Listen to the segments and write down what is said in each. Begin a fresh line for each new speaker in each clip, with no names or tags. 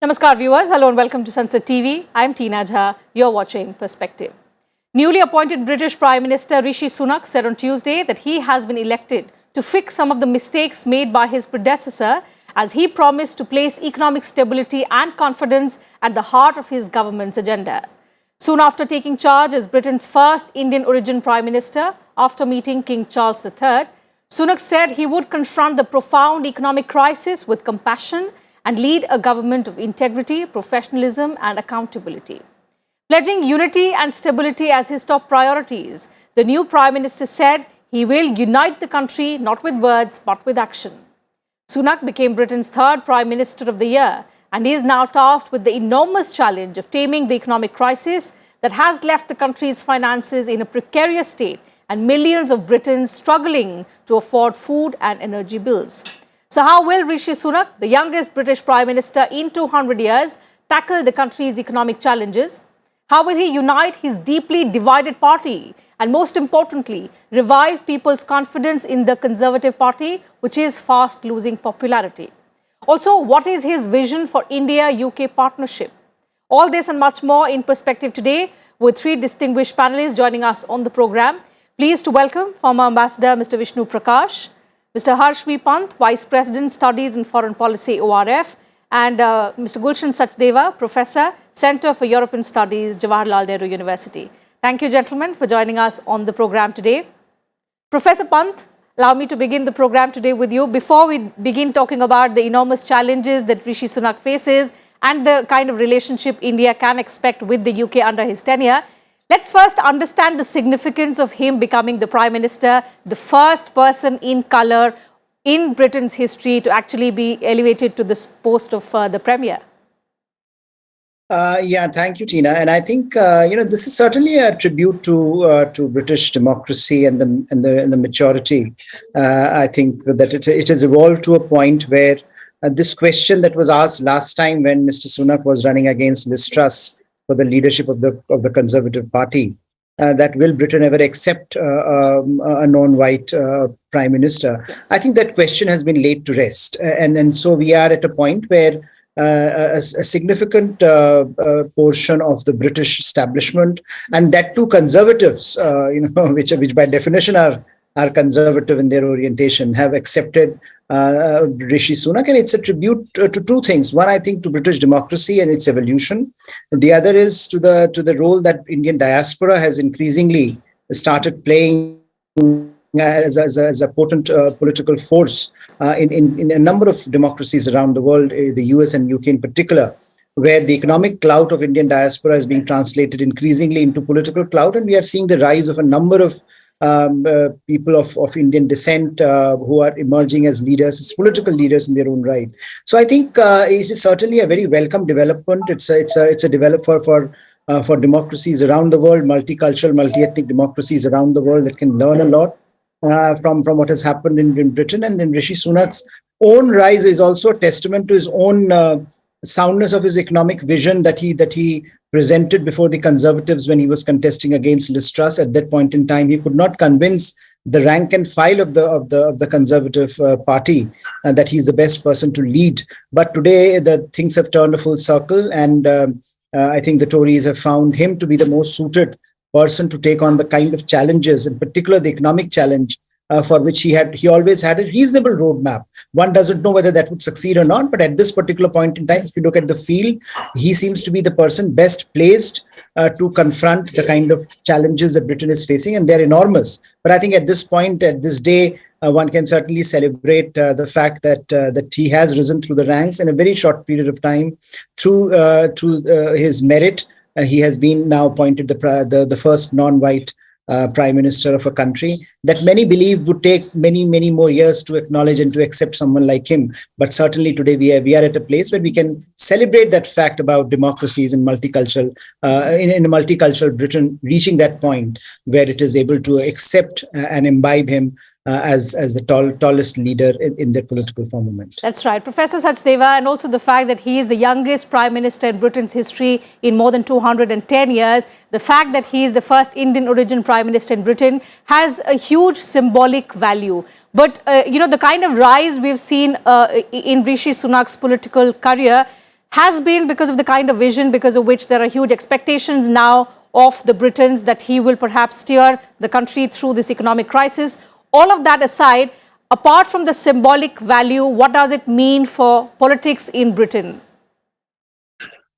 Namaskar viewers, hello and welcome to Sunset TV. I'm Tina Jha, you're watching Perspective. Newly appointed British Prime Minister Rishi Sunak said on Tuesday that he has been elected to fix some of the mistakes made by his predecessor as he promised to place economic stability and confidence at the heart of his government's agenda. Soon after taking charge as Britain's first Indian origin Prime Minister after meeting King Charles III, Sunak said he would confront the profound economic crisis with compassion and lead a government of integrity, professionalism and accountability. Pledging unity and stability as his top priorities, the new Prime Minister said he will unite the country not with words but with action. Sunak became Britain's third Prime Minister of the year and he is now tasked with the enormous challenge of taming the economic crisis that has left the country's finances in a precarious state and millions of Britons struggling to afford food and energy bills. So how will Rishi Sunak, the youngest British Prime Minister in 200 years, tackle the country's economic challenges? How will he unite his deeply divided party? And most importantly, revive people's confidence in the Conservative Party, which is fast losing popularity? Also, what is his vision for India-UK partnership? All this and much more in Perspective today with three distinguished panelists joining us on the program. Pleased to welcome former Ambassador Mr. Vishnu Prakash, Mr. Harsh V. Pant, Vice President, Studies and Foreign Policy, ORF, and Mr. Gulshan Sachdeva, Professor, Center for European Studies, Jawaharlal Nehru University. Thank you, gentlemen, for joining us on the program today. Professor Pant, allow me to begin the program today with you. Before we begin talking about the enormous challenges that Rishi Sunak faces and the kind of relationship India can expect with the UK under his tenure, let's first understand the significance of him becoming the Prime Minister, the first person in colour in Britain's history to actually be elevated to this post of the Premier.
Thank you, Tina. And I think this is certainly a tribute to British democracy and the maturity. I think that it has evolved to a point where this question that was asked last time when Mr. Sunak was running against Liz Truss for the leadership of the Conservative Party, that will Britain ever accept a non-white Prime Minister?
Yes.
I think that question has been laid to rest, and so we are at a point where a significant portion of the British establishment, and that too conservatives, which by definition are conservative in their orientation, have accepted Rishi Sunak. And it's a tribute to two things. One, I think, to British democracy and its evolution. The other is to the role that Indian diaspora has increasingly started playing as a potent political force in a number of democracies around the world, the US and UK in particular, where the economic clout of Indian diaspora is being translated increasingly into political clout. And we are seeing the rise of a number of people of Indian descent who are emerging as leaders, as political leaders in their own right. So I think it is certainly a very welcome development. It's a developer for democracies around the world, multicultural, multi-ethnic democracies around the world that can learn a lot from what has happened in Britain. And in Rishi Sunak's own rise is also a testament to his own soundness of his economic vision that he presented before the Conservatives when he was contesting against Liz Truss. At that point in time, he could not convince the rank and file of the Conservative Party that he's the best person to lead. But today, the things have turned a full circle, and I think the Tories have found him to be the most suited person to take on the kind of challenges, in particular the economic challenge, for which he always had a reasonable roadmap. One doesn't know whether that would succeed or not, but at this particular point in time, if you look at the field, he seems to be the person best placed to confront the kind of challenges that Britain is facing, and they're enormous. But I think at this point, at this day, one can certainly celebrate the fact that he has risen through the ranks in a very short period of time through his merit. He has been now appointed the first non-white Prime Minister of a country that many believe would take many more years to acknowledge and to accept someone like him. But certainly today we are at a place where we can celebrate that fact about democracies and multicultural in a multicultural Britain reaching that point where it is able to accept and imbibe him as the tallest leader in their political firmament.
That's right. Professor Sachdeva, and also the fact that he is the youngest Prime Minister in Britain's history in more than 210 years, the fact that he is the first Indian origin Prime Minister in Britain has a huge symbolic value. But, the kind of rise we've seen in Rishi Sunak's political career has been because of the kind of vision because of which there are huge expectations now of the Britons that he will perhaps steer the country through this economic crisis. All of that aside, apart from the symbolic value, what does it mean for politics in Britain?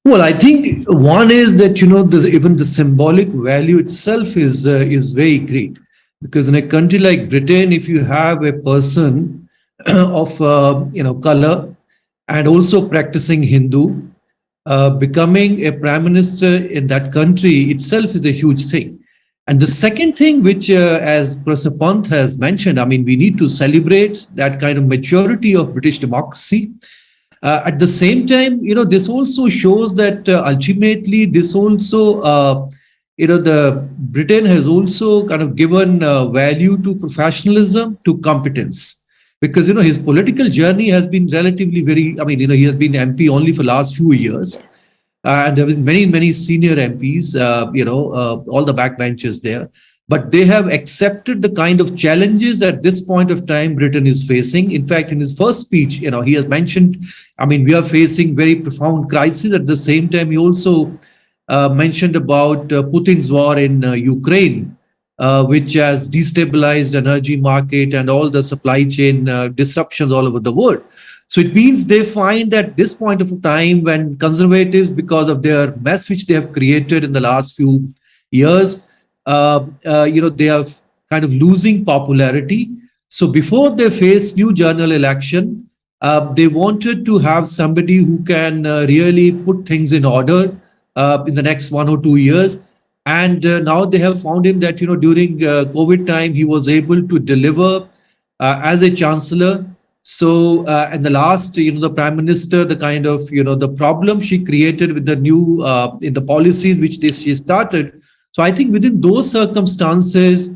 Well, I think one is that even the symbolic value itself is very great, because in a country like Britain, if you have a person of color and also practicing Hindu, becoming a prime minister in that country itself is a huge thing. And the second thing, which as Professor Pant has mentioned, I mean, we need to celebrate that kind of maturity of British democracy. At the same time, this also shows that ultimately this also, the Britain has also kind of given value to professionalism, to competence, because, his political journey has been relatively very, I mean, he has been MP only for the last few years.
Yes.
And there have been many, many senior MPs, all the backbenchers there. But they have accepted the kind of challenges at this point of time Britain is facing. In fact, in his first speech, he has mentioned, I mean, we are facing very profound crises. At the same time, he also mentioned about Putin's war in Ukraine, which has destabilized energy market and all the supply chain disruptions all over the world. So it means they find that this point of time when conservatives, because of their mess which they have created in the last few years, they are kind of losing popularity. So before they face new general election, they wanted to have somebody who can really put things in order in the next 1 or 2 years. And now they have found him that, during COVID time, he was able to deliver as a chancellor. So and the last, the prime minister, the kind of, the problem she created with the new, in the policies which she started. So I think within those circumstances,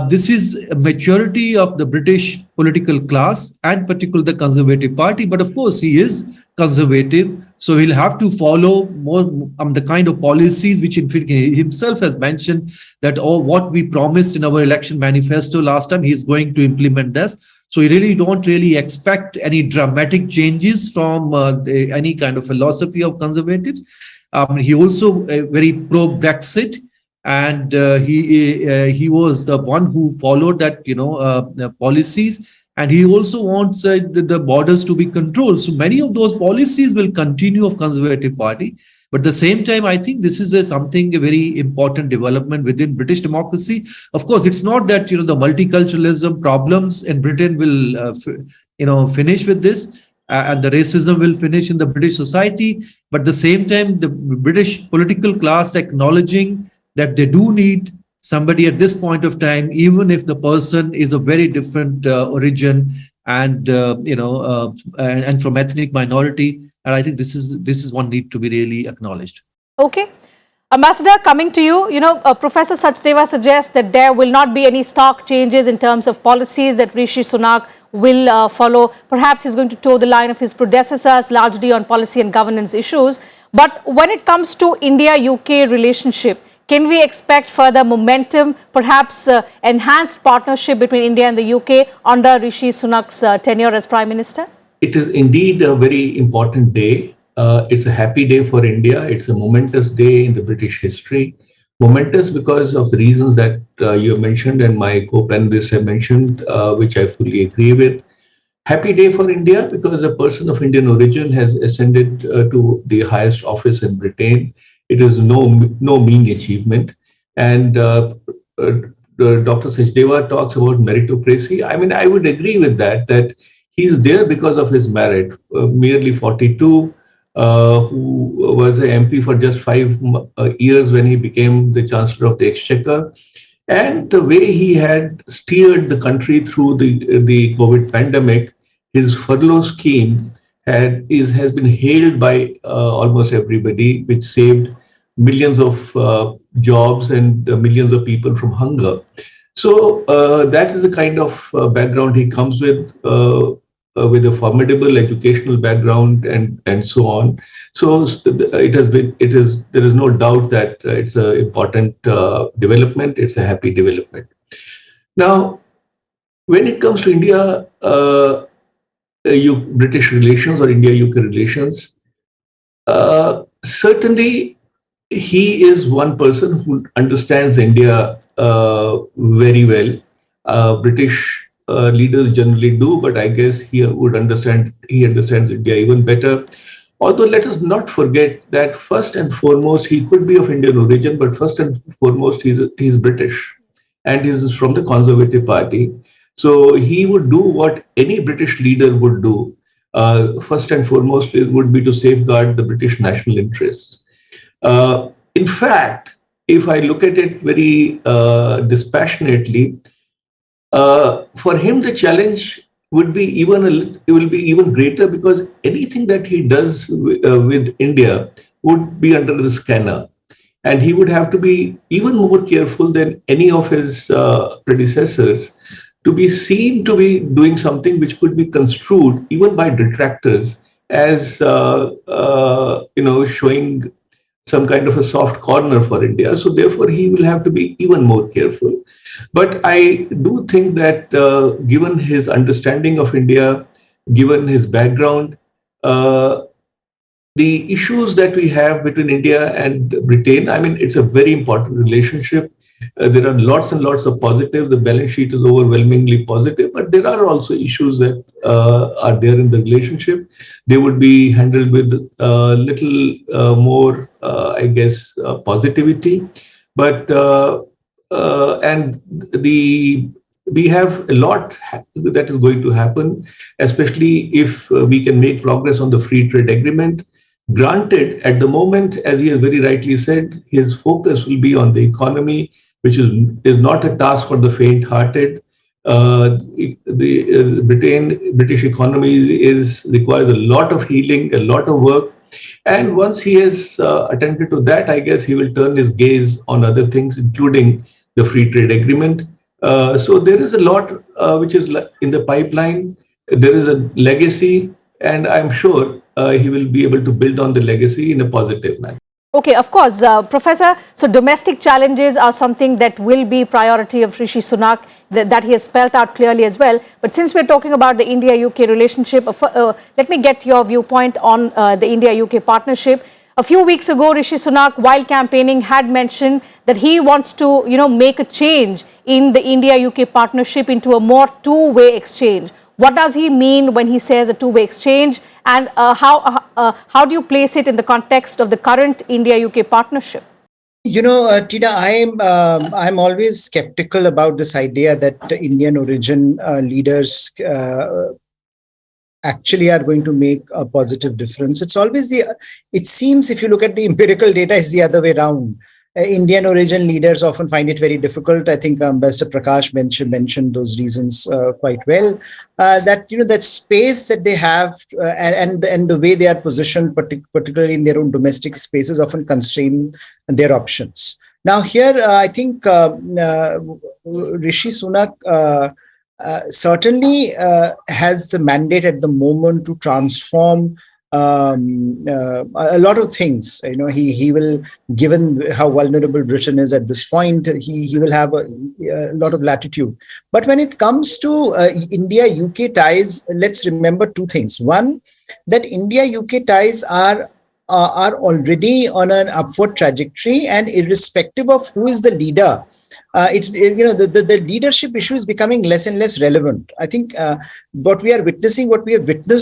this is a maturity of the British political class and particularly the Conservative Party. But of course, he is conservative. So he'll have to follow more the kind of policies which he himself has mentioned that, what we promised in our election manifesto last time, he's going to implement this. So we really don't expect any dramatic changes from any kind of philosophy of conservatives. He also very pro-Brexit. And he was the one who followed that, policies. And he also wants the borders to be controlled. So many of those policies will continue of Conservative Party. But at the same time, I think this is a very important development within British democracy. Of course, it's not that, the multiculturalism problems in Britain will, finish with this. And the racism will finish in the British society. But at the same time, the British political class acknowledging that they do need somebody at this point of time, even if the person is of very different origin and and from ethnic minority. And I think this is one need to be really acknowledged.
Okay. Ambassador, coming to you, Professor Sachdeva suggests that there will not be any stark changes in terms of policies that Rishi Sunak will follow. Perhaps he's going to toe the line of his predecessors, largely on policy and governance issues. But when it comes to India-UK relationship, can we expect further momentum, perhaps enhanced partnership between India and the UK under Rishi Sunak's tenure as Prime Minister?
It is indeed a very important day. It's a happy day for India. It's a momentous day in the British history. Momentous because of the reasons that you mentioned and my co-panelists have mentioned, which I fully agree with. Happy day for India because a person of Indian origin has ascended to the highest office in Britain. It is no mean achievement. And Dr. Sachdeva talks about meritocracy. I mean, I would agree with that he's there because of his merit. Merely 42, who was an MP for just 5 years when he became the Chancellor of the Exchequer. And the way he had steered the country through the COVID pandemic, his furlough scheme has been hailed by almost everybody, which saved millions of jobs and millions of people from hunger. So that is the kind of background he comes with a formidable educational background and so on. So there is no doubt that it's an important development. It's a happy development. Now, when it comes to India, British relations or India-UK relations, Certainly, he is one person who understands India very well. British leaders generally do, but I guess he would understand. He understands India even better. Although let us not forget that first and foremost, he could be of Indian origin, but first and foremost, he's British, and he's from the Conservative Party. So he would do what any British leader would do. First and foremost, it would be to safeguard the British national interests. In fact, if I look at it very dispassionately, for him the challenge would be it will be even greater, because anything that he does with India would be under the scanner, and he would have to be even more careful than any of his predecessors to be seen to be doing something which could be construed even by detractors as showing some kind of a soft corner for India. So therefore, he will have to be even more careful. But I do think that given his understanding of India, given his background, the issues that we have between India and Britain, I mean, it's a very important relationship. There are lots and lots of positives. The balance sheet is overwhelmingly positive, but there are also issues that are there in the relationship. They would be handled with little more, I guess, positivity. But and we have a lot that is going to happen, especially if we can make progress on the free trade agreement. Granted, at the moment, as he has very rightly said, his focus will be on the economy, which is not a task for the faint-hearted. The British economy requires a lot of healing, a lot of work, and once he has attended to that, I guess he will turn his gaze on other things, including the free trade agreement. So there is a lot which is in the pipeline. There is a legacy, and I'm sure he will be able to build on the legacy in a positive manner.
Okay, of course, Professor. So domestic challenges are something that will be priority of Rishi Sunak, that he has spelled out clearly as well. But since we're talking about the India-UK relationship, let me get your viewpoint on the India-UK partnership. A few weeks ago, Rishi Sunak, while campaigning, had mentioned that he wants to, make a change in the India-UK partnership into a more two-way exchange. What does he mean when he says a two-way exchange, and how do you place it in the context of the current India-UK partnership?
Tina, I'm always skeptical about this idea that Indian origin leaders actually are going to make a positive difference. It seems, if you look at the empirical data, it's the other way around. Indian origin leaders often find it very difficult. I think Ambassador Prakash mentioned those reasons quite well. That space that they have and the way they are positioned, particularly in their own domestic spaces, often constrain their options. Now here, I think Rishi Sunak certainly has the mandate at the moment to transform a lot of things. He will, given how vulnerable Britain is at this point, he will have a lot of latitude. But when it comes to India-UK ties, let's remember two things. One, that India-UK ties are already on an upward trajectory, and irrespective of who is the leader, the leadership issue is becoming less and less relevant. I think what we have witnessed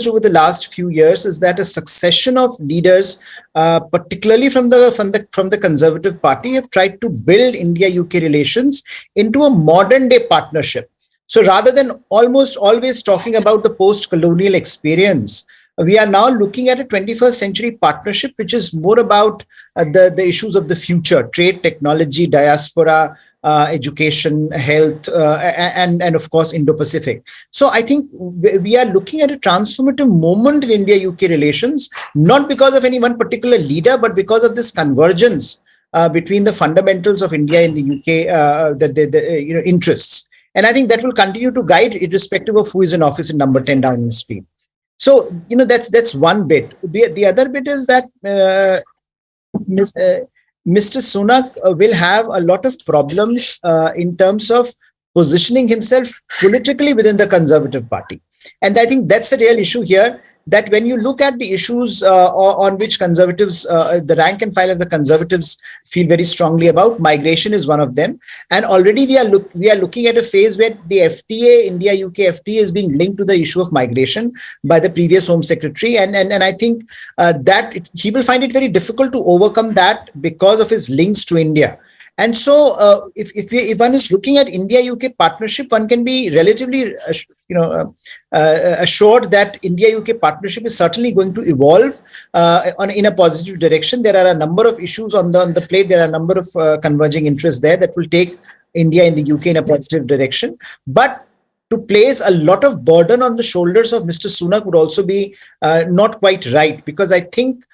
over the last few years is that a succession of leaders, particularly from the Conservative Party, have tried to build India-UK relations into a modern day partnership. So rather than almost always talking about the post-colonial experience, we are now looking at a 21st century partnership, which is more about the issues of the future: trade, technology, diaspora, education, health, and of course, Indo-Pacific. So I think we are looking at a transformative moment in India-UK relations, not because of any one particular leader, but because of this convergence between the fundamentals of India and the UK, the interests. And I think that will continue to guide, irrespective of who is in office in number 10 Downing Street. So, that's one bit. The other bit is that Mr. Sunak will have a lot of problems in terms of positioning himself politically within the Conservative Party. And I think that's a real issue here. that when you look at the issues on which conservatives, the rank and file of the conservatives feel very strongly about, migration is one of them. And already we are looking at a phase where the FTA, India-UK FTA, is being linked to the issue of migration by the previous Home Secretary. And I think he will find it very difficult to overcome that because of his links to India. And so, if one is looking at India-UK partnership, one can be relatively, assured that India-UK partnership is certainly going to evolve in a positive direction. There are a number of issues on the plate. There are a number of converging interests there that will take India and the UK in a positive direction. But to place a lot of burden on the shoulders of Mr. Sunak would also be not quite right, because I think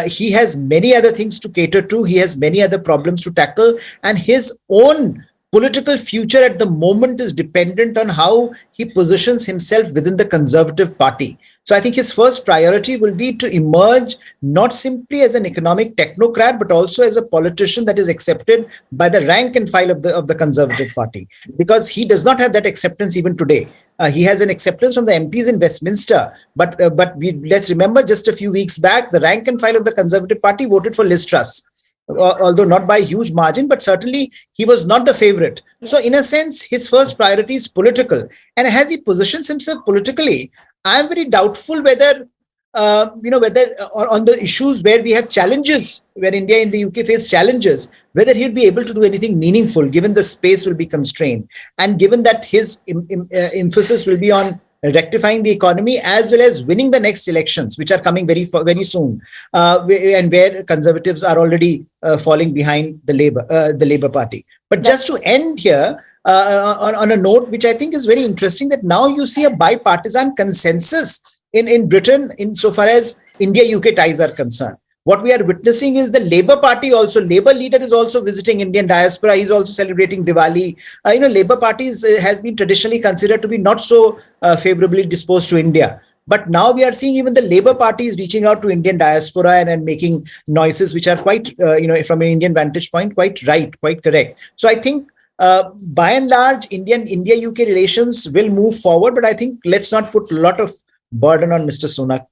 he has many other things to cater to. He has many other problems to tackle, and his own political future at the moment is dependent on how he positions himself within the Conservative Party. So I think his first priority will be to emerge not simply as an economic technocrat, but also as a politician that is accepted by the rank and file of the Conservative Party, because he does not have that acceptance even today. He has an acceptance from the MPs in Westminster, but let's remember, just a few weeks back, the rank and file of the Conservative Party voted for Liz Truss. Although not by a huge margin, but certainly he was not the favorite. So in a sense, his first priority is political. And as he positions himself politically, I am very doubtful whether, whether on the issues where we have challenges, where India and the UK face challenges, whether he'll be able to do anything meaningful, given the space will be constrained. And given that his emphasis will be on rectifying the economy as well as winning the next elections, which are coming very soon, and where conservatives are already falling behind the Labour Party. But just to end here on a note which I think is very interesting, that now you see a bipartisan consensus in Britain insofar as India-UK ties are concerned. What we are witnessing is the Labour Party also, Labour leader is also visiting Indian diaspora. He's also celebrating Diwali. Labour Party has been traditionally considered to be not so favorably disposed to India. But now we are seeing even the Labour Party is reaching out to Indian diaspora and making noises which are quite, from an Indian vantage point, quite right, quite correct. So I think by and large, India-UK relations will move forward. But I think let's not put a lot of burden on Mr. Sunak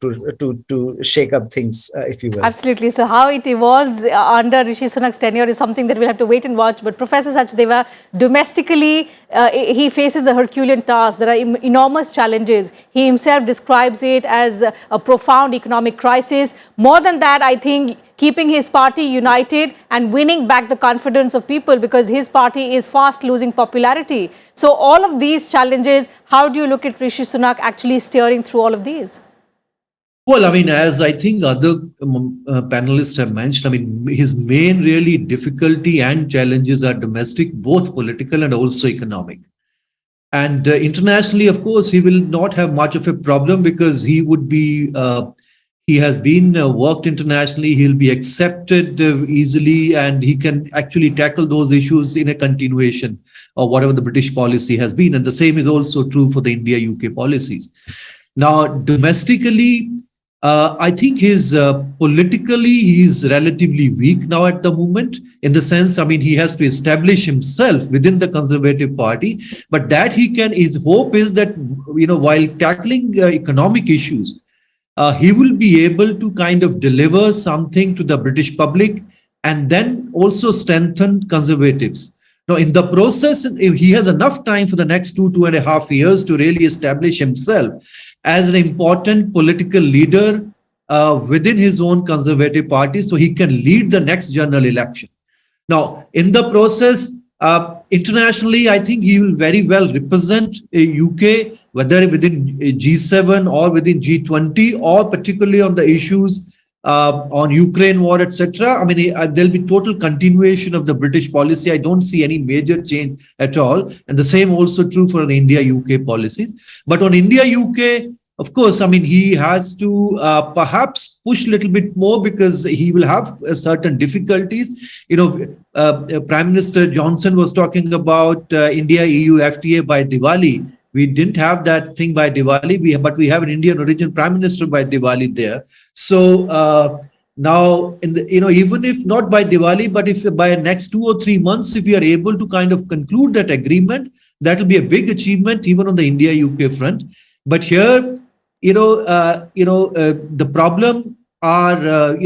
to shake up things, if you will.
Absolutely. So how it evolves under Rishi Sunak's tenure is something that we'll have to wait and watch. But Professor Sachdeva, domestically, he faces a Herculean task. There are enormous challenges. He himself describes it as a profound economic crisis. More than that, I think keeping his party united and winning back the confidence of people, because his party is fast losing popularity. So all of these challenges, how do you look at Rishi Sunak actually steering through all of these?
Well, I mean, as I think other panelists have mentioned, I mean, his main really difficulty and challenges are domestic, both political and also economic. And internationally, of course, he will not have much of a problem because he would be, he has been worked internationally, he'll be accepted easily, and he can actually tackle those issues in a continuation of whatever the British policy has been. And the same is also true for the India-UK policies. Now, domestically, I think politically, he's relatively weak now at the moment, in the sense, I mean, he has to establish himself within the Conservative Party, but that his hope is that, while tackling economic issues, he will be able to kind of deliver something to the British public and then also strengthen conservatives. Now, in the process, he has enough time for the next 2.5 years to really establish himself as an important political leader within his own Conservative Party, so he can lead the next general election. Now, in the process, internationally, I think he will very well represent UK, whether within G7 or within G20, or particularly on the issues on Ukraine war, etc. I mean, there'll be total continuation of the British policy. I don't see any major change at all. And the same also true for the India-UK policies. But on India-UK, of course, I mean, he has to perhaps push a little bit more because he will have certain difficulties. Prime Minister Johnson was talking about India-EU FTA by Diwali. We didn't have that thing by Diwali, but we have an Indian origin Prime Minister by Diwali there. So now, even if not by Diwali, but if by next 2 or 3 months, if we are able to kind of conclude that agreement, that will be a big achievement even on the India-UK front. But here, the problem are,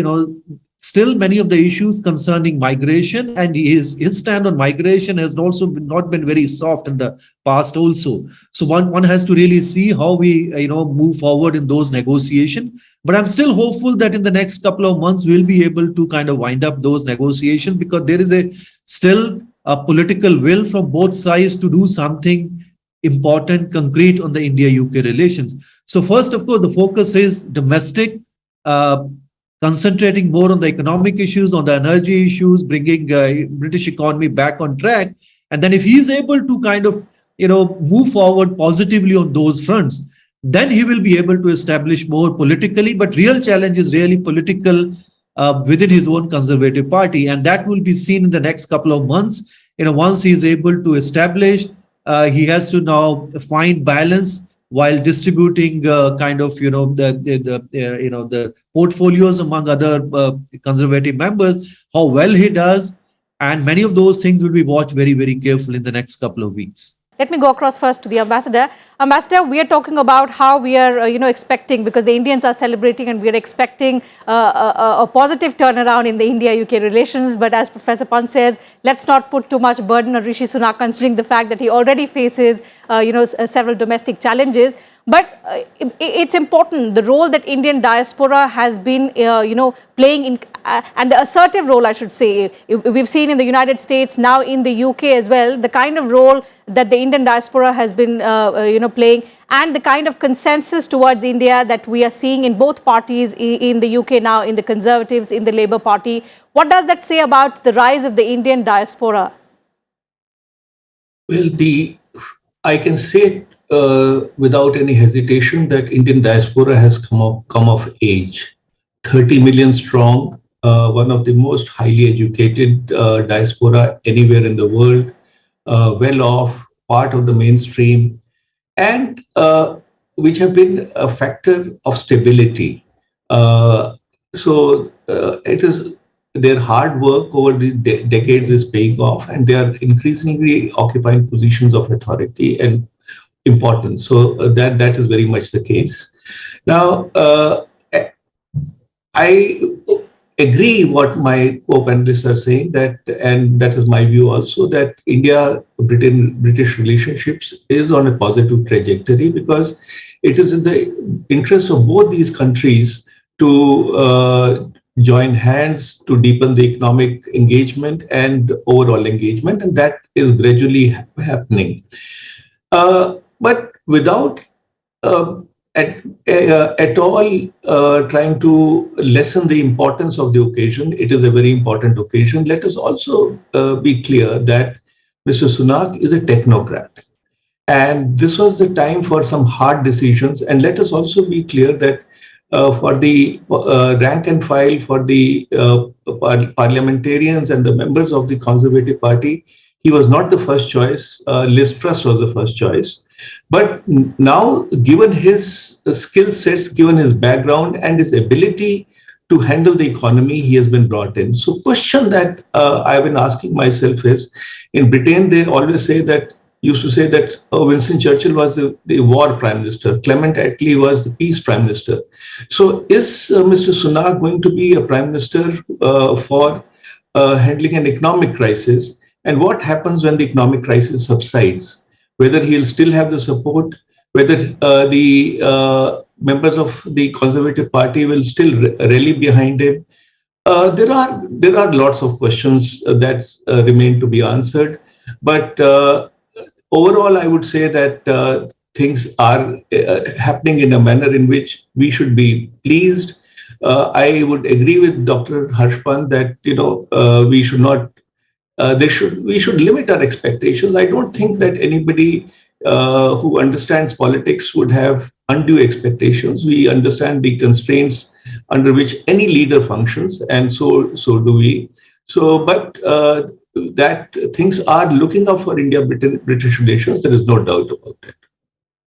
still many of the issues concerning migration, and his stand on migration has also not been very soft in the past also. So one has to really see how we, move forward in those negotiations. But I'm still hopeful that in the next couple of months, we'll be able to kind of wind up those negotiations, because there is still a political will from both sides to do something important, concrete on the India-UK relations. So first, of course, the focus is domestic, concentrating more on the economic issues, on the energy issues, bringing British economy back on track. And then if he is able to kind of, move forward positively on those fronts, then he will be able to establish more politically. But real challenge is really political within his own Conservative Party. And that will be seen in the next couple of months. Once he is able to establish, he has to now find balance while distributing the portfolios among other Conservative members, how well he does. And many of those things will be watched very, very carefully in the next couple of weeks.
Let me go across first to the Ambassador. Ambassador, we are talking about how we are, expecting, because the Indians are celebrating and we are expecting a positive turnaround in the India-UK relations. But as Professor Pant says, let's not put too much burden on Rishi Sunak, considering the fact that he already faces, several domestic challenges. But it's important, the role that Indian diaspora has been, playing in, and the assertive role, I should say. We've seen in the United States, now in the UK as well, the kind of role that the Indian diaspora has been, playing, and the kind of consensus towards India that we are seeing in both parties, in the UK now, in the Conservatives, in the Labour Party. What does that say about the rise of the Indian diaspora?
Well, I can say without any hesitation that Indian diaspora has come of age. 30 million strong, one of the most highly educated diaspora anywhere in the world, well off, part of the mainstream, and which have been a factor of stability. So it is their hard work over the decades is paying off, and they are increasingly occupying positions of authority and importance. So that is very much the case. Now, I agree what my co-panelists are saying, and that is my view also, that India-British relationships is on a positive trajectory, because it is in the interest of both these countries to join hands to deepen the economic engagement and overall engagement, and that is gradually happening. But without at all trying to lessen the importance of the occasion, it is a very important occasion. Let us also be clear that Mr. Sunak is a technocrat. And this was the time for some hard decisions. And let us also be clear that for the rank and file, for the parliamentarians and the members of the Conservative Party, he was not the first choice. Liz Truss was the first choice. But now, given his skill sets, given his background and his ability to handle the economy, he has been brought in. So question that I've been asking myself is, in Britain, they always used to say that Winston Churchill was the war prime minister, Clement Attlee was the peace prime minister. So is Mr. Sunak going to be a prime minister for handling an economic crisis? And what happens when the economic crisis subsides? Whether he'll still have the support, whether the members of the Conservative Party will still rally behind him. There are lots of questions that remain to be answered. But overall, I would say that things are happening in a manner in which we should be pleased. I would agree with Dr. Harsh Pant that we should not. We should limit our expectations. I don't think that anybody who understands politics would have undue expectations. We understand the constraints under which any leader functions, and so do we. So, but that things are looking up for India-British relations. There is no doubt about it.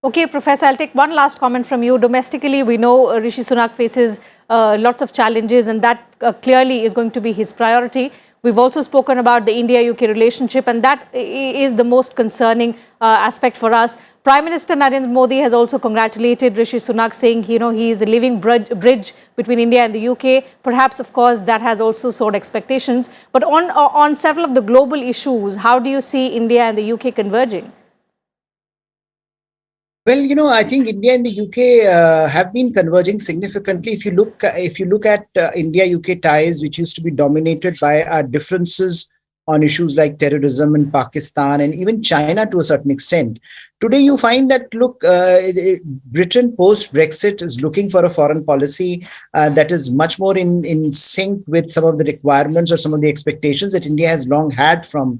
Okay, Professor, I'll take one last comment from you. Domestically, we know Rishi Sunak faces lots of challenges, and that clearly is going to be his priority. We've also spoken about the India-UK relationship, and that is the most concerning aspect for us. Prime Minister Narendra Modi has also congratulated Rishi Sunak, saying, he is a living bridge between India and the UK. Perhaps, of course, that has also soared expectations. But on several of the global issues, how do you see India and the UK converging?
Well, I think India and the UK have been converging significantly. If you look at India-UK ties, which used to be dominated by our differences on issues like terrorism in Pakistan and even China to a certain extent, today you find that, Britain post-Brexit is looking for a foreign policy that is much more in sync with some of the requirements or some of the expectations that India has long had from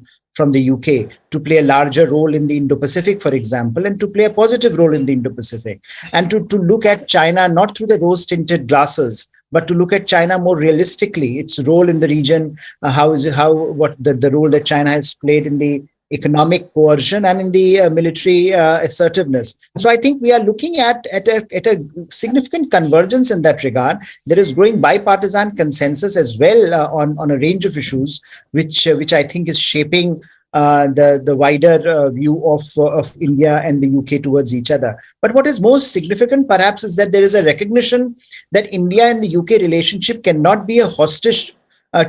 the UK, to play a larger role in the Indo-Pacific, for example, and to play a positive role in the Indo-Pacific, and to look at China not through the rose-tinted glasses, but to look at China more realistically, its role in the region, what the role that China has played in the economic coercion and in the military assertiveness. So I think we are looking at a significant convergence in that regard. There is growing bipartisan consensus as well on a range of issues, which I think is shaping the wider view of India and the UK towards each other. But what is most significant, perhaps, is that there is a recognition that India and the UK relationship cannot be a hostage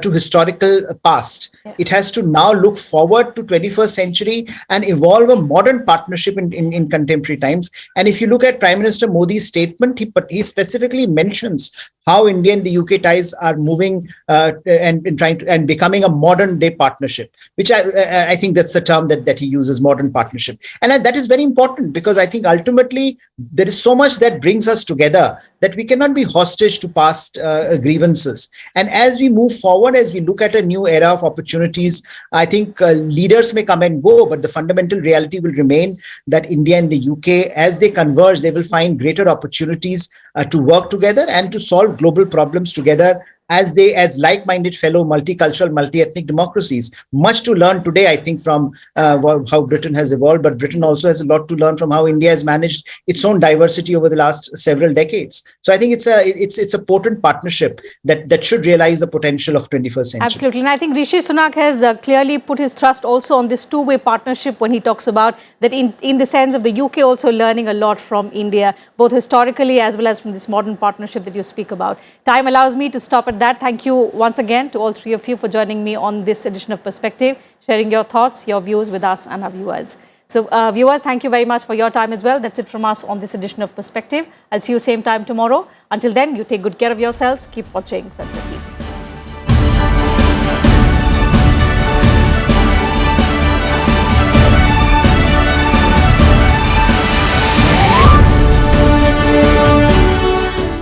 to historical past.
Yes.
It has to now look forward to 21st century and evolve a modern partnership in contemporary times. And if you look at Prime Minister Modi's statement, he specifically mentions how India and the UK ties are moving and becoming a modern day partnership, which I think that's the term that he uses, modern partnership. And that is very important, because I think ultimately there is so much that brings us together that we cannot be hostage to past grievances. And as we move forward, as we look at a new era of opportunities, I think leaders may come and go, but the fundamental reality will remain that India and the UK, as they converge, they will find greater opportunities to work together and to solve global problems together as like-minded fellow multicultural, multi-ethnic democracies. Much to learn today, I think, from how Britain has evolved, but Britain also has a lot to learn from how India has managed its own diversity over the last several decades. So I think it's a potent partnership that should realize the potential of 21st century.
Absolutely. And I think Rishi Sunak has clearly put his thrust also on this two-way partnership when he talks about that in the sense of the UK also learning a lot from India, both historically as well as from this modern partnership that you speak about. Time allows me to stop at that. Thank you once again to all three of you for joining me on this edition of Perspective, sharing your thoughts, your views with us and our viewers. So viewers, thank you very much for your time as well. That's it from us on this edition of Perspective. I'll see you same time tomorrow. Until then, you take good care of yourselves. Keep watching Sunset.